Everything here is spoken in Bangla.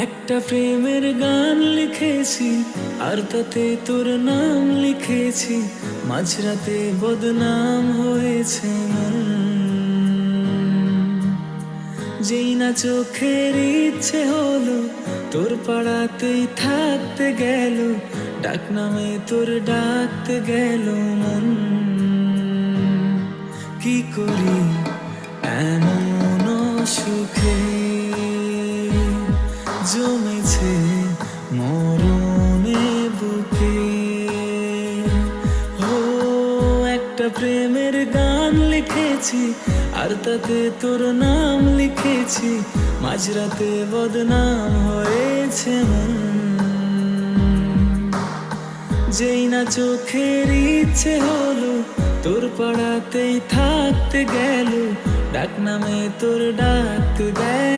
একটা প্রেমের গান লিখেছি আর তাতে তোর নাম লিখেছি, মাঝরাতে বদনাম হয়েছে মন। যেই না চোখের ইচ্ছে হলো তোর পাড়াতেই থাকতে গেল, ডাক নামে তোর ডাকতে গেল মন। কি করি এমন সুখে জমেছে মরণে বুকে। ও একটা প্রেমের গান লিখেছি আর তাতে তোর নাম লিখেছি, মাঝরাতে বদনাম হয়েছে মন। যেই না চোখের ইচ্ছে হলো তোর পাড়াতেই থাকতে গেল, ডাক নামে তোর ডাকতে গেল।